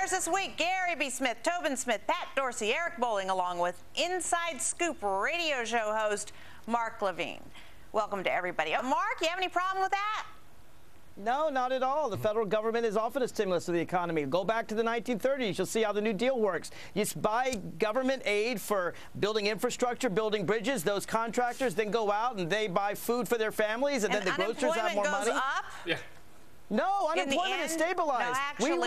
Stars this week: Gary B. Smith, Tobin Smith, Pat Dorsey, Eric Bowling, along with Inside Scoop radio show host Mark Levine. Welcome to everybody. Mark, you have any problem with that? No, not at all. The federal government is often a stimulus to the economy. Go back to the 1930s. You'll see how the New Deal works. You buy government aid for building infrastructure, building bridges. Those contractors then go out and they buy food for their families, and then the grocers have more money. Up? Yeah. No, unemployment is stabilized. No, actually,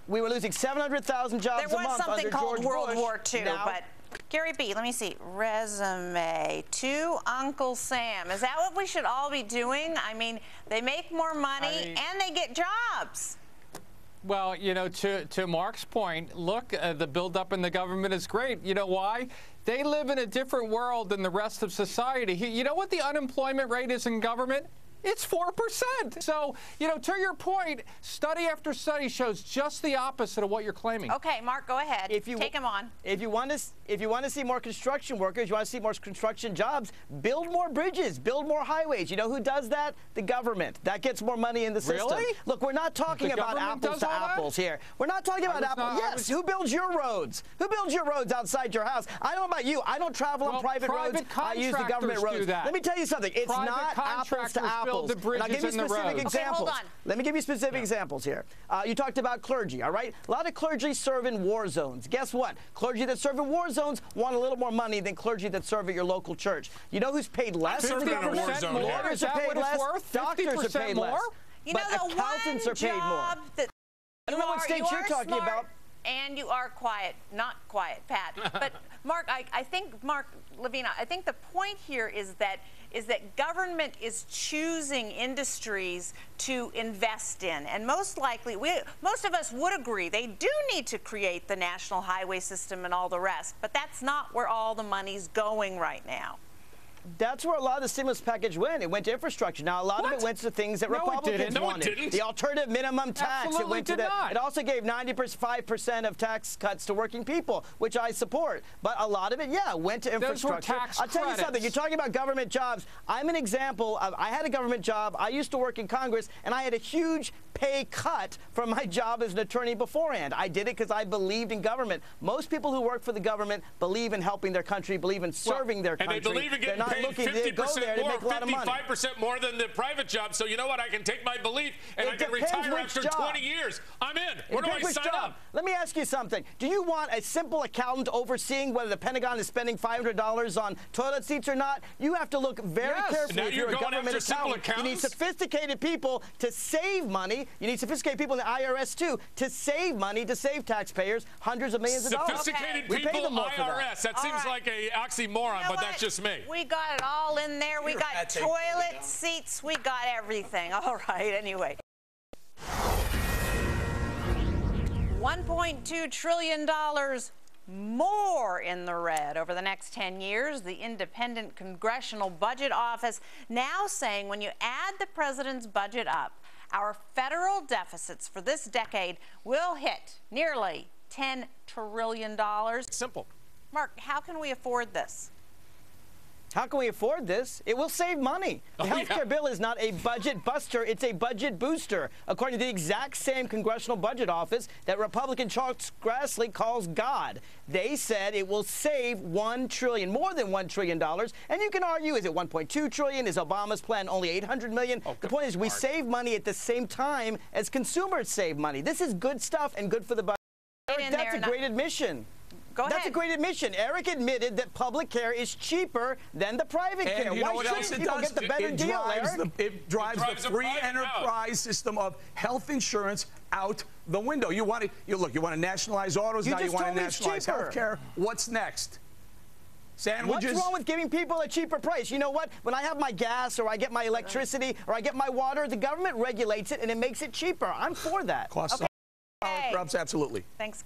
we were losing 700,000 jobs a month under George Bush. There was something called World War II, but Gary B., let me see. Resume to Uncle Sam. Is that what we should all be doing? I mean, they make more money and they get jobs. Well, you know, to Mark's point, look, the buildup in the government is great. You know why? They live in a different world than the rest of society. You know what the unemployment rate is in government? It's 4%. So, you know, to your point, study after study shows just the opposite of what you're claiming. Okay, Mark, go ahead. Take him on. If you want to see more construction workers, you want to see more construction jobs, build more bridges, build more highways. You know who does that? The government. That gets more money in the system. Really? Look, we're not talking about apples to apples here. We're not talking about apples. Yes, who builds your roads? Who builds your roads outside your house? I don't know about you. I don't travel on private roads. I use the government roads. Let me tell you something. It's not apples to apples. And I'll give you specific examples. Okay, hold on. Let me give you specific examples here. You talked about clergy, all right? A lot of clergy serve in war zones. Guess what? Clergy that serve in war zones want a little more money than clergy that serve at your local church. You know who's paid less in the government? Lawyers are paid less. Doctors are paid less. But accountants are paid more. I don't know what states you're talking about. And you are quiet, not quiet, Pat. But Mark, I think, Mark Levine, I think the point here is that government is choosing industries to invest in, and most likely, most of us would agree they do need to create the national highway system and all the rest. But that's not where all the money's going right now. That's where a lot of the stimulus package went. It went to infrastructure. Now, a lot of it went to things that Republicans wanted. The alternative minimum tax. It went to that. It also gave 95% of tax cuts to working people, which I support. But a lot of it, yeah, went to infrastructure. I'll tell you something. You're talking about government jobs. I'm an example of, I had a government job. I used to work in Congress, and I had a huge pay cut from my job as an attorney beforehand. I did it because I believed in government. Most people who work for the government believe in helping their country, believe in serving their country. And they believe in getting paid 50% more, 55% more than the private job. So you know what? I can take my belief and I can retire after 20 years. I'm in. Where do I sign up? Let me ask you something. Do you want a simple accountant overseeing whether the Pentagon is spending $500 on toilet seats or not? You have to look very carefully if you're a government accountant. You need sophisticated people to save money. You need sophisticated people in the IRS, too, to save money, to save taxpayers hundreds of millions of dollars. Sophisticated people, IRS. That seems like an oxymoron, but that's just me. We got it all in there. We got toilet seats. We got everything. All right, anyway. $1.2 trillion more in the red over the next 10 years. The Independent Congressional Budget Office now saying when you add the president's budget up, our federal deficits for this decade will hit nearly $10 trillion. Simple. Mark, how can we afford this? How can we afford this? It will save money. The health care bill is not a budget buster, it's a budget booster, according to the exact same Congressional Budget Office that Republican Charles Grassley calls God. They said it will save $1 trillion, more than $1 trillion. And you can argue, is it $1.2 trillion? Is Obama's plan only $800 million? The point is we save money at the same time as consumers save money. This is good stuff and good for the budget. That's a great admission. That's a great admission. Eric admitted that public care is cheaper than the private care. Why shouldn't people get the better deal, Eric? It drives the free enterprise system of health insurance out the window. You want to nationalize autos, now you want to nationalize health care. What's next? Sandwiches? What's wrong with giving people a cheaper price? You know what? When I have my gas or I get my electricity or I get my water, the government regulates it and it makes it cheaper. I'm for that. Costs absolutely. Thanks.